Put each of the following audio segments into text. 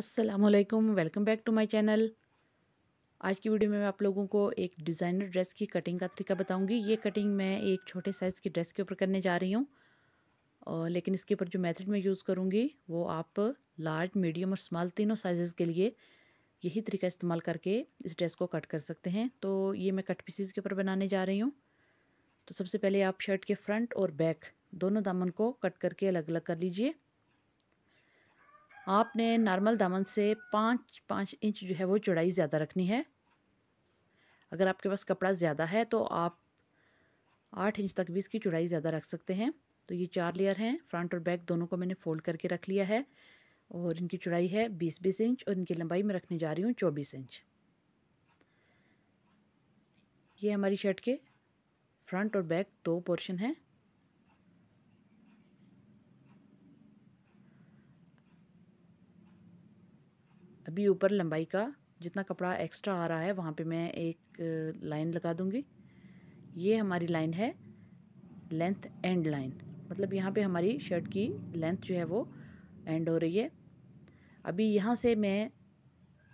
अस्सलामुअलैकुम, welcome back to my channel. आज की वीडियो में मैं आप लोगों को एक डिज़ाइनर ड्रेस की कटिंग का तरीका बताऊंगी। ये कटिंग मैं एक छोटे साइज़ की ड्रेस के ऊपर करने जा रही हूँ, और लेकिन इसके ऊपर जो मेथड मैं यूज़ करूँगी वो आप लार्ज, मीडियम और स्मॉल तीनों साइज़ के लिए यही तरीका इस्तेमाल करके इस ड्रेस को कट कर सकते हैं। तो ये मैं कट पीसीज के ऊपर बनाने जा रही हूँ। तो सबसे पहले आप शर्ट के फ्रंट और बैक दोनों दामन को कट करके अलग अलग कर लीजिए। आपने नॉर्मल दामन से 5-5 इंच जो है वो चौड़ाई ज़्यादा रखनी है। अगर आपके पास कपड़ा ज़्यादा है तो आप 8 इंच तक भी इसकी चौड़ाई ज़्यादा रख सकते हैं। तो ये 4 लेयर हैं, फ्रंट और बैक दोनों को मैंने फोल्ड करके रख लिया है, और इनकी चौड़ाई है 20-20 इंच और इनकी लंबाई मैं रखने जा रही हूँ 24 इंच। ये हमारी शर्ट के फ्रंट और बैक दो पोर्शन हैं। अभी ऊपर लंबाई का जितना कपड़ा एक्स्ट्रा आ रहा है वहाँ पे मैं एक लाइन लगा दूँगी। ये हमारी लाइन है लेंथ एंड लाइन, मतलब यहाँ पे हमारी शर्ट की लेंथ जो है वो एंड हो रही है। अभी यहाँ से मैं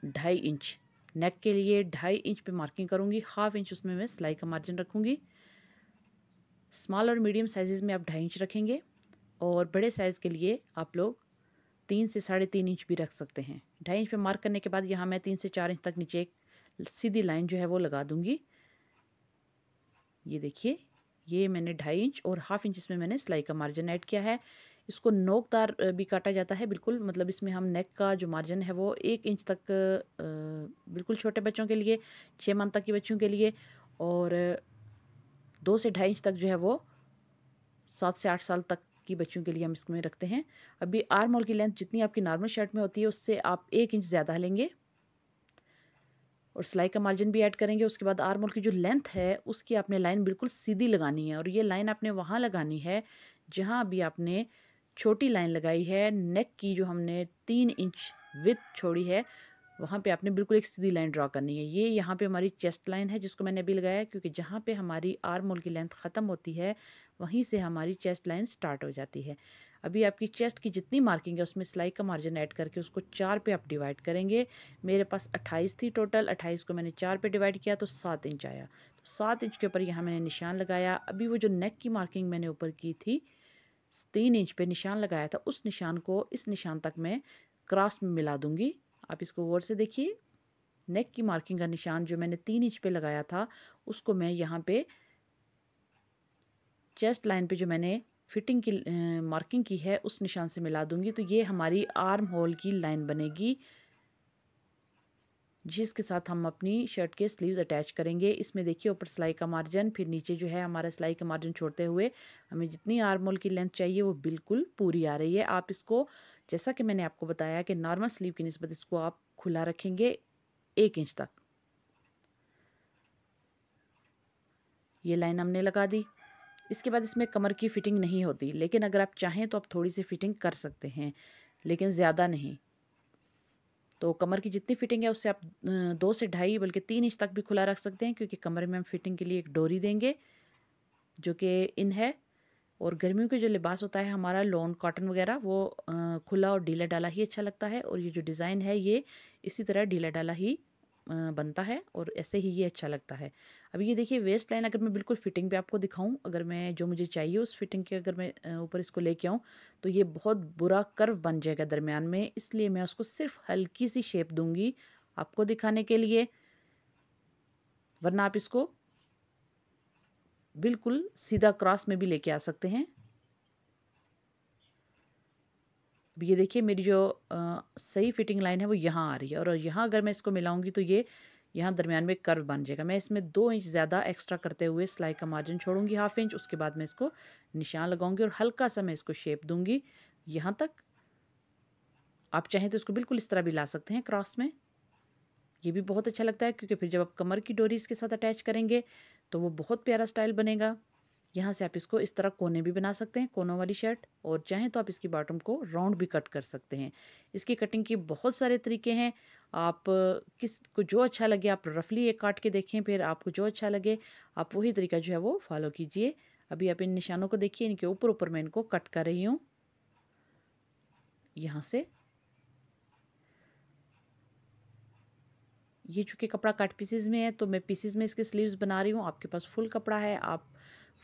2.5 इंच नेक के लिए 2.5 इंच पे मार्किंग करूँगी। 1/2 इंच उसमें मैं सिलाई का मार्जिन रखूँगी। स्मॉल और मीडियम साइज़ में आप 2.5 इंच रखेंगे, और बड़े साइज़ के लिए आप लोग 3 से 3.5 इंच भी रख सकते हैं। 2.5 इंच पे मार्क करने के बाद यहाँ मैं 3 से 4 इंच तक नीचे एक सीधी लाइन जो है वो लगा दूँगी। ये देखिए, ये मैंने 2.5 इंच और 1/2 इंच इसमें मैंने सिलाई का मार्जिन ऐड किया है। इसको नोकदार भी काटा जाता है बिल्कुल, मतलब इसमें हम नेक का जो मार्जिन है वो 1 इंच तक बिल्कुल छोटे बच्चों के लिए, 6 मंथ तक के बच्चों के लिए, और 2 से 2.5 इंच तक जो है वो 7 से 8 साल तक की बच्चों के लिए हम इसमें रखते हैं। अभी आर्म होल की लेंथ जितनी आपकी नॉर्मल शर्ट में होती है उससे आप 1 इंच ज़्यादा लेंगे, और सिलाई का मार्जिन भी ऐड करेंगे। उसके बाद आर्म होल की जो लेंथ है उसकी आपने लाइन बिल्कुल सीधी लगानी है, और ये लाइन आपने वहाँ लगानी है जहाँ अभी आपने छोटी लाइन लगाई है। नेक की जो हमने 3 इंच विड्थ छोड़ी है वहाँ पे आपने बिल्कुल एक सीधी लाइन ड्रॉ करनी है। ये यहाँ पे हमारी चेस्ट लाइन है जिसको मैंने अभी लगाया है, क्योंकि जहाँ पे हमारी आर्म होल की लेंथ ख़त्म होती है वहीं से हमारी चेस्ट लाइन स्टार्ट हो जाती है। अभी आपकी चेस्ट की जितनी मार्किंग है उसमें सिलाई का मार्जिन ऐड करके उसको 4 पे आप डिवाइड करेंगे। मेरे पास 28 थी टोटल, 28 को मैंने 4 पे डिवाइड किया तो 7 इंच आया। तो 7 इंच के ऊपर यहाँ मैंने निशान लगाया। अभी वो जो नेक की मार्किंग मैंने ऊपर की थी 3 इंच पे निशान लगाया था, उस निशान को इस निशान तक मैं क्रॉस में मिला दूंगी। आप इसको गौर से देखिए। नेक की मार्किंग का निशान जो मैंने 3 इंच पे लगाया था उसको मैं यहाँ पे चेस्ट लाइन पे जो मैंने फिटिंग की मार्किंग की है उस निशान से मिला दूंगी। तो ये हमारी आर्म होल की लाइन बनेगी जिसके साथ हम अपनी शर्ट के स्लीव्स अटैच करेंगे। इसमें देखिए ऊपर सिलाई का मार्जिन, फिर नीचे जो है हमारा सिलाई का मार्जिन छोड़ते हुए हमें जितनी आर्म होल की लेंथ चाहिए वो बिल्कुल पूरी आ रही है। आप इसको, जैसा कि मैंने आपको बताया कि नॉर्मल स्लीव की निस्बत इसको आप खुला रखेंगे 1 इंच तक। ये लाइन हमने लगा दी। इसके बाद इसमें कमर की फ़िटिंग नहीं होती, लेकिन अगर आप चाहें तो आप थोड़ी सी फ़िटिंग कर सकते हैं, लेकिन ज़्यादा नहीं। तो कमर की जितनी फ़िटिंग है उससे आप 2 से 2.5 बल्कि 3 इंच तक भी खुला रख सकते हैं, क्योंकि कमर में हम फ़िटिंग के लिए एक डोरी देंगे जो कि इन है। और गर्मियों के जो लिबास होता है हमारा लॉन कॉटन वगैरह वो खुला और ढीला डाला ही अच्छा लगता है, और ये जो डिज़ाइन है ये इसी तरह ढीला डाला ही बनता है और ऐसे ही ये अच्छा लगता है। अब ये देखिए वेस्ट लाइन अगर मैं बिल्कुल फिटिंग पे आपको दिखाऊं, अगर मैं जो मुझे चाहिए उस फिटिंग के अगर मैं ऊपर इसको लेके आऊँ तो ये बहुत बुरा कर्व बन जाएगा दरमियान में, इसलिए मैं उसको सिर्फ हल्की सी शेप दूंगी आपको दिखाने के लिए, वरना आप इसको बिल्कुल सीधा क्रॉस में भी लेके आ सकते हैं। अब ये देखिए मेरी जो सही फिटिंग लाइन है वो यहाँ आ रही है, और यहाँ अगर मैं इसको मिलाऊंगी तो ये यहाँ दरमियान में कर्व बन जाएगा। मैं इसमें 2 इंच ज़्यादा एक्स्ट्रा करते हुए सिलाई का मार्जिन छोड़ूंगी 1/2 इंच। उसके बाद मैं इसको निशान लगाऊंगी और हल्का सा मैं इसको शेप दूंगी यहाँ तक। आप चाहें तो इसको बिल्कुल इस तरह भी ला सकते हैं क्रॉस में, ये भी बहुत अच्छा लगता है, क्योंकि फिर जब आप कमर की डोरी इसके साथ अटैच करेंगे तो वो बहुत प्यारा स्टाइल बनेगा। यहाँ से आप इसको इस तरह कोने भी बना सकते हैं, कोनों वाली शर्ट, और चाहें तो आप इसकी बॉटम को राउंड भी कट कर सकते हैं। इसकी कटिंग के बहुत सारे तरीके हैं। आप किस को जो अच्छा लगे आप रफली एक काट के देखें, फिर आपको जो अच्छा लगे आप वही तरीका जो है वो फॉलो कीजिए। अभी आप इन निशानों को देखिए, इनके ऊपर ऊपर मैं इनको कट कर रही हूँ यहाँ से। ये चूँकि कपड़ा कट पीसेस में है तो मैं पीसेस में इसके स्लीव्स बना रही हूँ। आपके पास फुल कपड़ा है, आप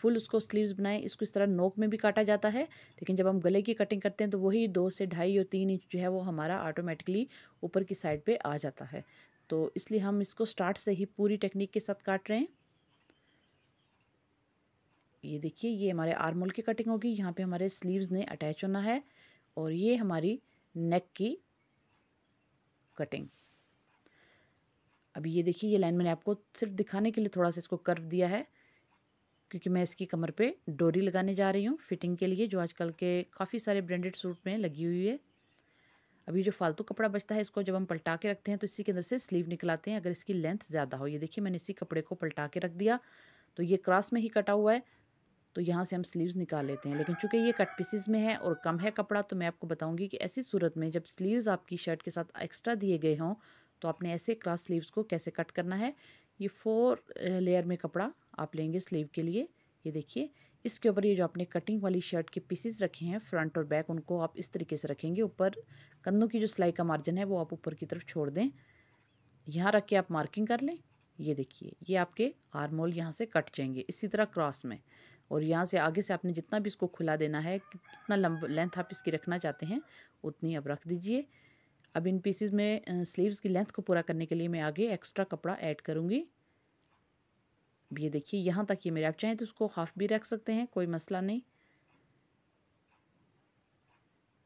फुल उसको स्लीव्स बनाएं। इसको इस तरह नोक में भी काटा जाता है, लेकिन जब हम गले की कटिंग करते हैं तो वही 2 से ढाई और 3 इंच जो है वो हमारा ऑटोमेटिकली ऊपर की साइड पे आ जाता है। तो इसलिए हम इसको स्टार्ट से ही पूरी टेक्निक के साथ काट रहे हैं। ये देखिए, ये हमारे आर्म होल की कटिंग होगी। यहाँ पे हमारे स्लीव्स ने अटैच होना है और ये हमारी नेक की कटिंग। अभी ये देखिए, ये लाइन मैंने आपको सिर्फ दिखाने के लिए थोड़ा सा इसको कर्व दिया है, क्योंकि मैं इसकी कमर पे डोरी लगाने जा रही हूँ फिटिंग के लिए, जो आजकल के काफ़ी सारे ब्रांडेड सूट में लगी हुई है। अभी जो फालतू कपड़ा बचता है इसको जब हम पलटा के रखते हैं तो इसी के अंदर से स्लीव निकलाते हैं, अगर इसकी लेंथ ज़्यादा हो। ये देखिए, मैंने इसी कपड़े को पलटा के रख दिया तो ये क्रॉस में ही कटा हुआ है, तो यहाँ से हम स्लीव्स निकाल लेते हैं। लेकिन चूंकि ये कट पीसेस में है और कम है कपड़ा, तो मैं आपको बताऊंगी कि ऐसी सूरत में जब स्लीव्स आपकी शर्ट के साथ एक्स्ट्रा दिए गए हों तो आपने ऐसे क्रॉस स्लीव्स को कैसे कट करना है। ये 4 लेयर में कपड़ा आप लेंगे स्लीव के लिए। ये देखिए, इसके ऊपर ये जो आपने कटिंग वाली शर्ट के पीसेस रखे हैं फ्रंट और बैक, उनको आप इस तरीके से रखेंगे। ऊपर कंधों की जो सिलाई का मार्जिन है वो आप ऊपर की तरफ छोड़ दें, यहाँ रख के आप मार्किंग कर लें। ये देखिए, ये आपके आर्म होल यहाँ से कट जाएंगे इसी तरह क्रॉस में, और यहाँ से आगे से आपने जितना भी इसको खुला देना है, कितना लंब लेंथ आप इसकी रखना चाहते हैं उतनी अब रख दीजिए। अब इन पीसेस में स्लीव्स की लेंथ को पूरा करने के लिए मैं आगे एक्स्ट्रा कपड़ा ऐड करूँगी। ये देखिए, यहाँ तक ये मेरे, आप चाहें तो उसको हाफ भी रख सकते हैं, कोई मसला नहीं।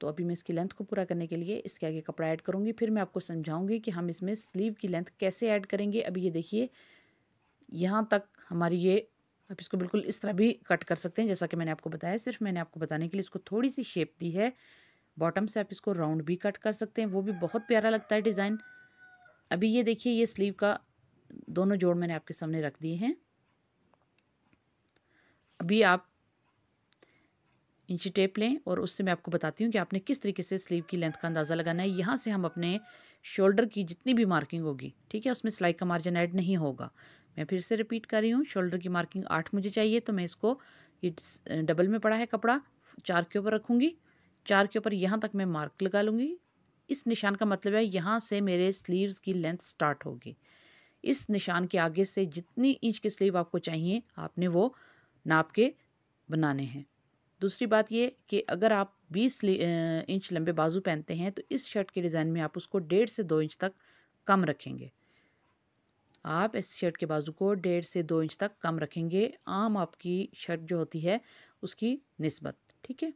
तो अभी मैं इसकी लेंथ को पूरा करने के लिए इसके आगे कपड़ा ऐड करूँगी, फिर मैं आपको समझाऊंगी कि हम इसमें स्लीव की लेंथ कैसे ऐड करेंगे। अभी ये देखिए, यहाँ तक हमारी ये, आप इसको बिल्कुल इस तरह भी कट कर सकते हैं जैसा कि मैंने आपको बताया। सिर्फ मैंने आपको बताने के लिए इसको थोड़ी सी शेप दी है। बॉटम से आप इसको राउंड भी कट कर सकते हैं, वो भी बहुत प्यारा लगता है डिज़ाइन। अभी ये देखिए, ये स्लीव का दोनों जोड़ मैंने आपके सामने रख दिए हैं। अभी आप इंची टेप लें और उससे मैं आपको बताती हूँ कि आपने किस तरीके से स्लीव की लेंथ का अंदाज़ा लगाना है। यहाँ से हम अपने शोल्डर की जितनी भी मार्किंग होगी, ठीक है, उसमें सिलाई का मार्जिन ऐड नहीं होगा। मैं फिर से रिपीट कर रही हूँ, शोल्डर की मार्किंग 8 मुझे चाहिए, तो मैं इसको, ये डबल में पड़ा है कपड़ा, 4 के ऊपर रखूँगी। 4 के ऊपर यहाँ तक मैं मार्क लगा लूँगी। इस निशान का मतलब है यहाँ से मेरे स्लीव्स की लेंथ स्टार्ट होगी। इस निशान के आगे से जितनी इंच की स्लीव आपको चाहिए आपने वो नाप के बनाने हैं। दूसरी बात ये कि अगर आप 20 इंच लंबे बाजू पहनते हैं तो इस शर्ट के डिज़ाइन में आप उसको 1.5 से 2 इंच तक कम रखेंगे। आप इस शर्ट के बाजू को 1.5 से 2 इंच तक कम रखेंगे, आम आपकी शर्ट जो होती है उसकी निस्बत, ठीक है।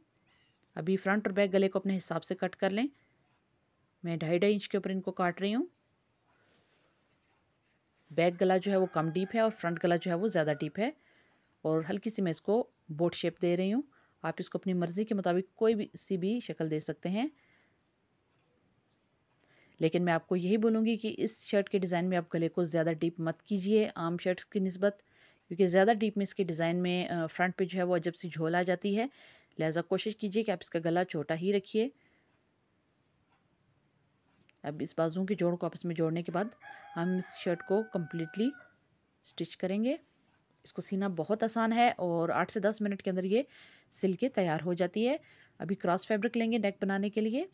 अभी फ्रंट और बैक गले को अपने हिसाब से कट कर लें। मैं 2.5 इंच के ऊपर इनको काट रही हूँ। बैक गला जो है वो कम डीप है और फ्रंट गला जो है वो ज़्यादा डीप है, और हल्की सी मैं इसको बोट शेप दे रही हूँ। आप इसको अपनी मर्ज़ी के मुताबिक कोई भी शक्ल दे सकते हैं, लेकिन मैं आपको यही बोलूँगी कि इस शर्ट के डिज़ाइन में आप गले को ज़्यादा डीप मत कीजिए आम शर्ट्स की निस्बत, क्योंकि ज़्यादा डीप में इसके डिज़ाइन में फ्रंट पे जो है वो अजब सी झोल आ जाती है। लिहाजा कोशिश कीजिए कि आप इसका गला छोटा ही रखिए। अब इस बाजुओं के जोड़ को आपस में जोड़ने के बाद हम इस शर्ट को कम्प्लीटली स्टिच करेंगे। इसको सीना बहुत आसान है और 8 से 10 मिनट के अंदर ये सिल के तैयार हो जाती है। अभी क्रॉस फैब्रिक लेंगे नेक बनाने के लिए,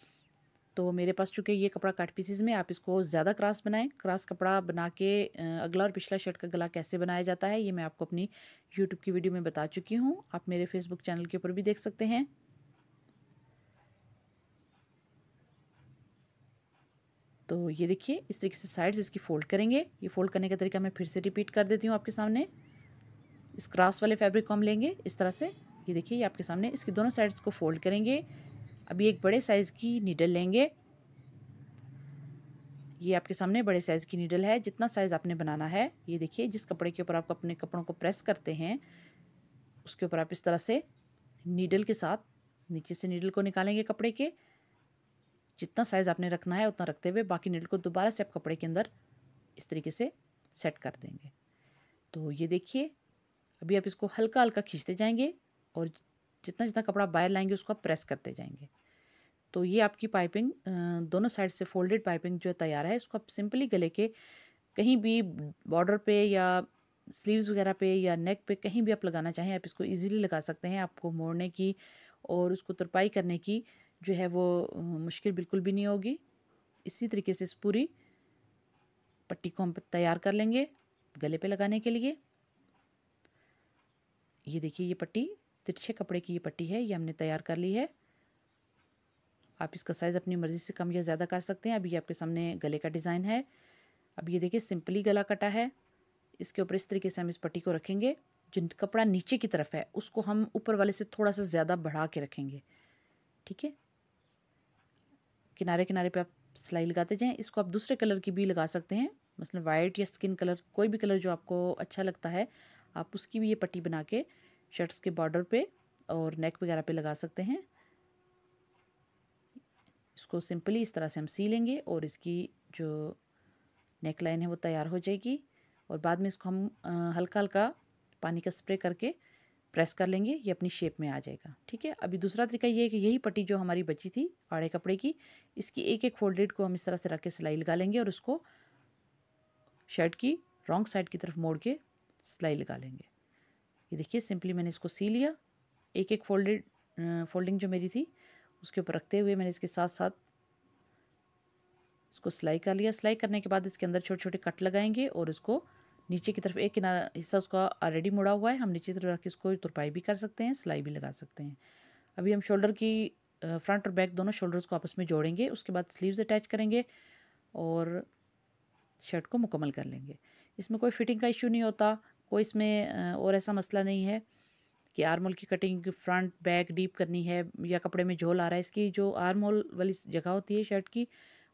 तो मेरे पास चूँकि ये कपड़ा कट पीसेस में, आप इसको ज़्यादा क्रॉस बनाएं। क्रॉस कपड़ा बना के अगला और पिछला शर्ट का गला कैसे बनाया जाता है ये मैं आपको अपनी यूट्यूब की वीडियो में बता चुकी हूँ, आप मेरे फेसबुक चैनल के ऊपर भी देख सकते हैं। तो ये देखिए, इस तरीके से साइड्स इसकी फ़ोल्ड करेंगे। ये फ़ोल्ड करने का तरीका मैं फिर से रिपीट कर देती हूँ आपके सामने। इस क्रॉस वाले फैब्रिक को हम लेंगे इस तरह से। ये देखिए, ये आपके सामने इसकी दोनों साइड्स को फोल्ड करेंगे। अभी एक बड़े साइज़ की नीडल लेंगे। ये आपके सामने बड़े साइज़ की नीडल है। जितना साइज़ आपने बनाना है, ये देखिए, जिस कपड़े के ऊपर आप अपने कपड़ों को प्रेस करते हैं उसके ऊपर आप इस तरह से नीडल के साथ नीचे से नीडल को निकालेंगे कपड़े के। जितना साइज़ आपने रखना है उतना रखते हुए बाकी नीडल को दोबारा से आप कपड़े के अंदर इस तरीके से सेट कर देंगे। तो ये देखिए, अभी आप इसको हल्का हल्का खींचते जाएंगे और जितना जितना कपड़ा बाहर लाएंगे उसको आप प्रेस करते जाएंगे। तो ये आपकी पाइपिंग दोनों साइड से फोल्डेड पाइपिंग जो तैयार है, इसको आप सिंपली गले के कहीं भी बॉर्डर पे या स्लीव्स वगैरह पे या नेक पे कहीं भी आप लगाना चाहें आप इसको इजीली लगा सकते हैं। आपको मोड़ने की और उसको तुरपाई करने की जो है वो मुश्किल बिल्कुल भी नहीं होगी। इसी तरीके से इस पूरी पट्टी को हम तैयार कर लेंगे गले पे लगाने के लिए। ये देखिए, ये पट्टी तिरछे कपड़े की ये पट्टी है, ये हमने तैयार कर ली है। आप इसका साइज़ अपनी मर्ज़ी से कम या ज़्यादा कर सकते हैं। अभी आपके सामने गले का डिज़ाइन है। अब ये देखिए सिंपली गला कटा है। इसके ऊपर इस तरीके से हम इस पट्टी को रखेंगे। जो कपड़ा नीचे की तरफ है उसको हम ऊपर वाले से थोड़ा सा ज़्यादा बढ़ा के रखेंगे, ठीक है। किनारे किनारे पे आप सिलाई लगाते जाएं। इसको आप दूसरे कलर की भी लगा सकते हैं, मतलब वाइट या स्किन कलर, कोई भी कलर जो आपको अच्छा लगता है आप उसकी भी ये पट्टी बना के शर्ट्स के बॉर्डर पे और नेक वगैरह पे लगा सकते हैं। इसको सिंपली इस तरह से हम सी लेंगे और इसकी जो नेक लाइन है वो तैयार हो जाएगी। और बाद में इसको हम हल्का हल्का पानी का स्प्रे करके प्रेस कर लेंगे, ये अपनी शेप में आ जाएगा, ठीक है। अभी दूसरा तरीका ये है कि यही पट्टी जो हमारी बची थी आड़े कपड़े की, इसकी एक एक फोल्डेड को हम इस तरह से रख के सिलाई लगा लेंगे और उसको शर्ट की रॉन्ग साइड की तरफ मोड़ के सिलाई लगा लेंगे। ये देखिए सिंपली मैंने इसको सी लिया। एक एक फोल्डिंग जो मेरी थी उसके ऊपर रखते हुए मैंने इसके साथ साथ इसको सिलाई कर लिया। सिलाई करने के बाद इसके अंदर छोटे छोटे कट लगाएंगे और उसको नीचे की तरफ एक किनारा हिस्सा उसका ऑलरेडी मुड़ा हुआ है, हम नीचे की तरफ रख के इसको तुरपाई भी कर सकते हैं, सिलाई भी लगा सकते हैं। अभी हम शोल्डर की फ्रंट और बैक दोनों शोल्डर्स को आपस में जोड़ेंगे। उसके बाद स्लीव्स अटैच करेंगे और शर्ट को मुकम्मल कर लेंगे। इसमें कोई फिटिंग का इशू नहीं होता, कोई इसमें और ऐसा मसला नहीं है कि आर्म होल की कटिंग फ्रंट बैक डीप करनी है या कपड़े में झोल आ रहा है। इसकी जो आर्म होल वाली जगह होती है शर्ट की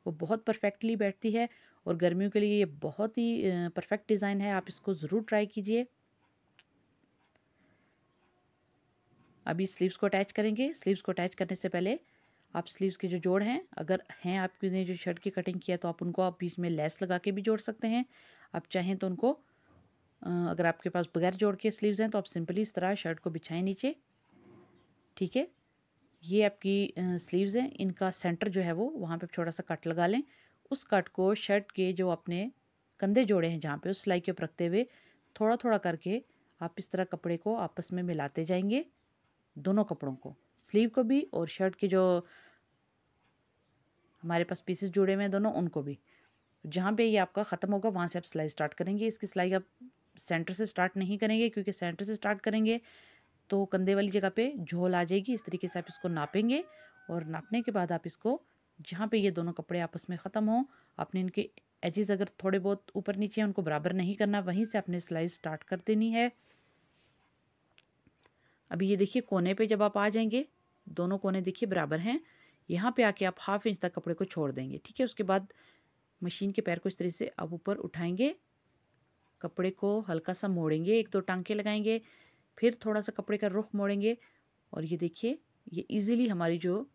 वो बहुत परफेक्टली बैठती है और गर्मियों के लिए ये बहुत ही परफेक्ट डिज़ाइन है। आप इसको ज़रूर ट्राई कीजिए। अभी स्लीव्स को अटैच करेंगे। स्लीव्स को अटैच करने से पहले आप स्लीव्स के जो जोड़ हैं, अगर हैं आपने जो शर्ट की कटिंग किया तो आप उनको आप बीच में लेस लगा के भी जोड़ सकते हैं। आप चाहें तो उनको अगर आपके पास बगैर जोड़ के स्लीव्स हैं तो आप सिंपली इस तरह शर्ट को बिछाएं नीचे, ठीक है। ये आपकी स्लीव्स हैं, इनका सेंटर जो है वो वहाँ पे छोटा सा कट लगा लें। उस कट को शर्ट के जो अपने कंधे जोड़े हैं जहाँ पे उस सिलाई के ऊपर रखते हुए थोड़ा थोड़ा करके आप इस तरह कपड़े को आपस में मिलाते जाएंगे, दोनों कपड़ों को, स्लीव को भी और शर्ट के जो हमारे पास पीसेस जुड़े हुए हैं दोनों उनको भी। जहाँ पे ये आपका ख़त्म होगा वहाँ से आप सिलाई स्टार्ट करेंगे। इसकी सिलाई आप सेंटर से स्टार्ट नहीं करेंगे क्योंकि सेंटर से स्टार्ट करेंगे तो कंधे वाली जगह पे झोल आ जाएगी। इस तरीके से आप इसको नापेंगे और नापने के बाद आप इसको जहाँ पे ये दोनों कपड़े आपस में ख़त्म हों, आपने इनके एजेस अगर थोड़े बहुत ऊपर नीचे हैं उनको बराबर नहीं करना, वहीं से आपने सिलाई स्टार्ट कर देनी है। अभी ये देखिए कोने पे जब आप आ जाएंगे, दोनों कोने देखिए बराबर हैं, यहाँ पे आके आप 1/2 इंच तक कपड़े को छोड़ देंगे, ठीक है। उसके बाद मशीन के पैर को इस तरह से आप ऊपर उठाएंगे, कपड़े को हल्का सा मोड़ेंगे, 1-2 टांके लगाएंगे, फिर थोड़ा सा कपड़े का रुख मोड़ेंगे और ये देखिए ये इजीली हमारी जो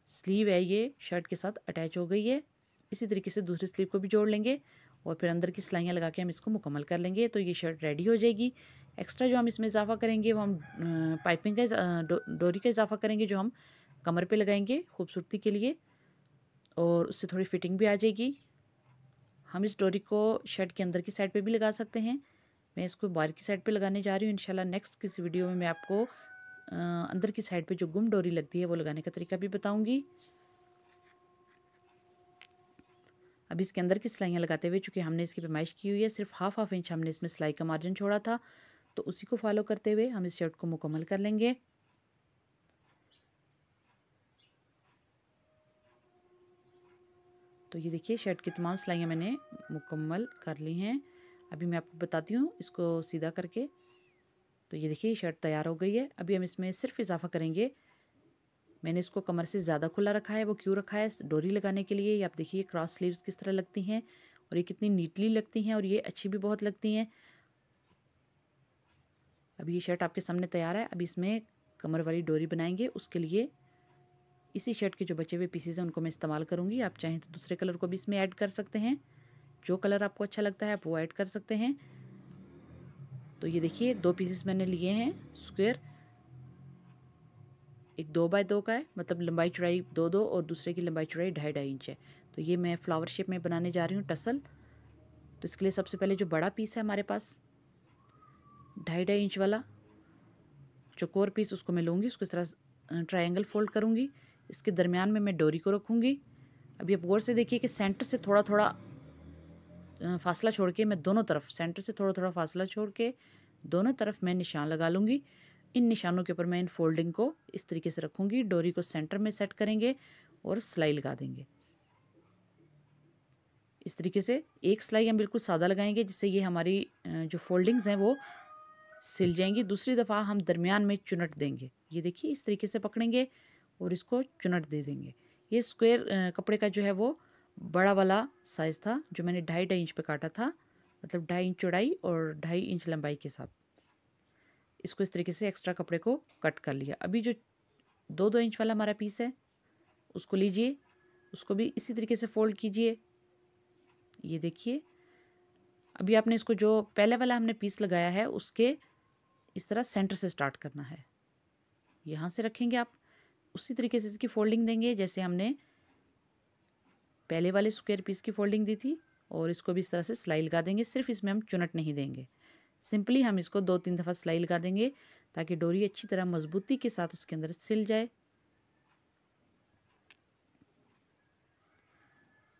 स्लीव है ये शर्ट के साथ अटैच हो गई है। इसी तरीके से दूसरी स्लीव को भी जोड़ लेंगे और फिर अंदर की सिलाइयाँ लगा के हम इसको मुकम्मल कर लेंगे तो ये शर्ट रेडी हो जाएगी। एक्स्ट्रा जो हम इसमें इजाफा करेंगे वो हम पाइपिंग का डोरी का इजाफा करेंगे जो हम कमर पे लगाएंगे खूबसूरती के लिए और उससे थोड़ी फिटिंग भी आ जाएगी। हम इस डोरी को शर्ट के अंदर की साइड पे भी लगा सकते हैं। मैं इसको बाहर की साइड पे लगाने जा रही हूँ। इंशाल्लाह नेक्स्ट किसी वीडियो में मैं आपको अंदर की साइड पे जो गुम डोरी लगती है वो लगाने का तरीका भी बताऊंगी। अब इसके अंदर की सिलाइयाँ लगाते हुए चूँकि हमने इसकी पैमाइश की हुई है, सिर्फ 1/2 इंच हमने इसमें सिलाई का मार्जिन छोड़ा था, तो उसी को फॉलो करते हुए हम इस शर्ट को मुकम्मल कर लेंगे। तो ये देखिए शर्ट की तमाम सिलाइयाँ मैंने मुकम्मल कर ली हैं। अभी मैं आपको बताती हूँ इसको सीधा करके। तो ये देखिए शर्ट तैयार हो गई है। अभी हम इसमें सिर्फ इजाफा करेंगे, मैंने इसको कमर से ज़्यादा खुला रखा है। वो क्यों रखा है? डोरी लगाने के लिए। ये आप देखिए क्रॉस स्लीव्स किस तरह लगती हैं और ये कितनी नीटली लगती हैं और ये अच्छी भी बहुत लगती हैं। अभी ये शर्ट आपके सामने तैयार है। अभी इसमें कमर वाली डोरी बनाएंगे। उसके लिए इसी शर्ट के जो बचे हुए पीसेज हैं उनको मैं इस्तेमाल करूँगी। आप चाहें तो दूसरे कलर को भी इसमें ऐड कर सकते हैं, जो कलर आपको अच्छा लगता है आप वो ऐड कर सकते हैं। तो ये देखिए 2 पीसेस मैंने लिए हैं स्क्वायर, एक 2x2 का है, मतलब लंबाई चौड़ाई 2-2 और दूसरे की लंबाई चौड़ाई 2.5-2.5 इंच है। तो ये मैं फ्लावर शेप में बनाने जा रही हूँ टसल। तो इसके लिए सबसे पहले जो बड़ा पीस है हमारे पास 2.5-2.5 इंच वाला चौकोर पीस, उसको मैं लूँगी, उसको इस तरह ट्रायंगल फोल्ड करूँगी, इसके दरमियान में मैं डोरी को रखूँगी। अभी आप गौर से देखिए कि सेंटर से थोड़ा थोड़ा फासला छोड़ के मैं दोनों तरफ सेंटर से थोड़ा थोड़ा फासला छोड़ के दोनों तरफ मैं निशान लगा लूँगी। इन निशानों के ऊपर मैं इन फोल्डिंग को इस तरीके से रखूँगी, डोरी को सेंटर में सेट करेंगे और सिलाई लगा देंगे। इस तरीके से एक सिलाई हम बिल्कुल सादा लगाएंगे जिससे ये हमारी जो फोल्डिंग्स हैं वो सिल जाएंगी। दूसरी दफ़ा हम दरमियान में चुनट देंगे। ये देखिए इस तरीके से पकड़ेंगे और इसको चुनट दे देंगे। ये स्क्वायर कपड़े का जो है वो बड़ा वाला साइज़ था जो मैंने 2.5 इंच पे काटा था, मतलब 2.5 इंच चौड़ाई और 2.5 इंच लंबाई के साथ। इसको इस तरीके से एक्स्ट्रा कपड़े को कट कर लिया। अभी जो 2-2 इंच वाला हमारा पीस है उसको लीजिए, उसको भी इसी तरीके से फोल्ड कीजिए। ये देखिए अभी आपने इसको जो पहले वाला हमने पीस लगाया है उसके इस तरह सेंटर से स्टार्ट करना है। यहाँ से रखेंगे आप, उसी तरीके से इसकी फोल्डिंग देंगे जैसे हमने पहले वाले स्क्वायर पीस की फोल्डिंग दी थी, और इसको भी इस तरह से सिलाई लगा देंगे। सिर्फ इसमें हम चुनट नहीं देंगे, सिंपली हम इसको 2-3 दफ़ा सिलाई लगा देंगे ताकि डोरी अच्छी तरह मजबूती के साथ उसके अंदर सिल जाए।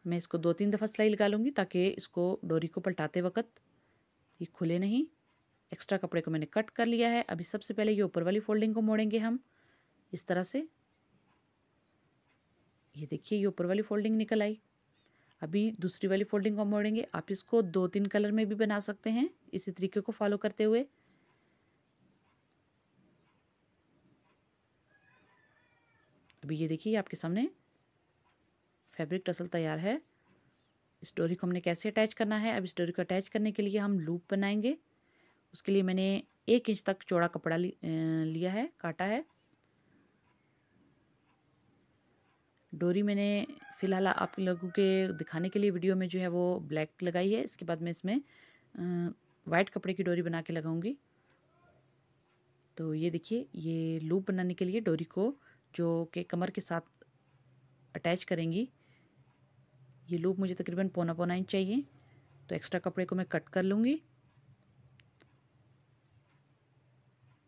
मैं इसको 2-3 दफ़ा सिलाई लगा लूँगी ताकि इसको डोरी को पलटाते वक्त ये खुले नहीं। एक्स्ट्रा कपड़े को मैंने कट कर लिया है। अभी सबसे पहले ये ऊपर वाली फोल्डिंग को मोड़ेंगे हम इस तरह से। ये देखिए ये ऊपर वाली फोल्डिंग निकल आई। अभी दूसरी वाली फोल्डिंग को मोड़ेंगे। आप इसको 2-3 कलर में भी बना सकते हैं इसी तरीके को फॉलो करते हुए। अभी ये देखिए आपके सामने फैब्रिक टसल तैयार है। इस डोरी को हमने कैसे अटैच करना है, अब इस डोरी को अटैच करने के लिए हम लूप बनाएंगे। उसके लिए मैंने 1 इंच तक चौड़ा कपड़ा लिया है, काटा है। डोरी मैंने फ़िलहाल आप लोगों के दिखाने के लिए वीडियो में जो है वो ब्लैक लगाई है। इसके बाद मैं इसमें वाइट कपड़े की डोरी बना के लगाऊंगी। तो ये देखिए ये लूप बनाने के लिए डोरी को जो कि कमर के साथ अटैच करेंगी, ये लूप मुझे तकरीबन 1.25 इंच चाहिए। तो एक्स्ट्रा कपड़े को मैं कट कर लूँगी।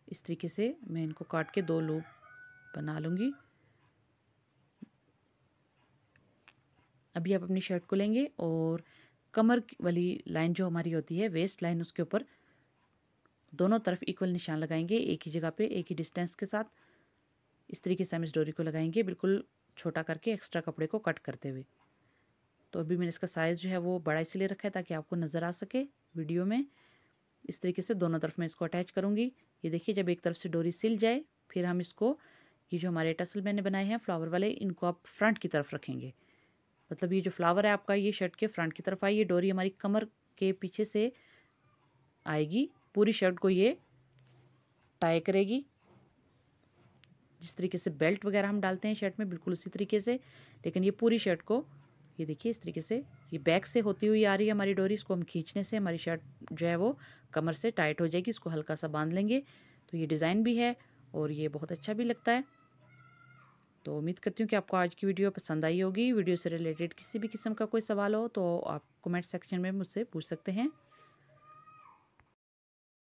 इस तरीके से मैं इनको काट के 2 लूप बना लूँगी। अभी आप अपनी शर्ट को लेंगे और कमर वाली लाइन जो हमारी होती है वेस्ट लाइन, उसके ऊपर दोनों तरफ इक्वल निशान लगाएंगे एक ही जगह पे, एक ही डिस्टेंस के साथ। इस तरीके से हम इस डोरी को लगाएंगे बिल्कुल छोटा करके एक्स्ट्रा कपड़े को कट करते हुए। तो अभी मैंने इसका साइज़ जो है वो बड़ा इसलिए रखा है ताकि आपको नज़र आ सके वीडियो में। इस तरीके से दोनों तरफ मैं इसको अटैच करूँगी। ये देखिए जब एक तरफ से डोरी सिल जाए फिर हम इसको, ये जो हमारे टसल मैंने बनाए हैं फ्लावर वाले, इनको आप फ्रंट की तरफ रखेंगे। मतलब ये जो फ्लावर है आपका ये शर्ट के फ्रंट की तरफ आई, ये डोरी हमारी कमर के पीछे से आएगी, पूरी शर्ट को ये टाई करेगी। जिस तरीके से बेल्ट वगैरह हम डालते हैं शर्ट में बिल्कुल उसी तरीके से, लेकिन ये पूरी शर्ट को ये देखिए इस तरीके से ये बैक से होती हुई आ रही है हमारी डोरी। इसको हम खींचने से हमारी शर्ट जो है वो कमर से टाइट हो जाएगी। इसको हल्का सा बांध लेंगे तो ये डिज़ाइन भी है और ये बहुत अच्छा भी लगता है। तो उम्मीद करती हूँ कि आपको आज की वीडियो पसंद आई होगी। वीडियो से रिलेटेड किसी भी किस्म का कोई सवाल हो तो आप कमेंट सेक्शन में मुझसे पूछ सकते हैं।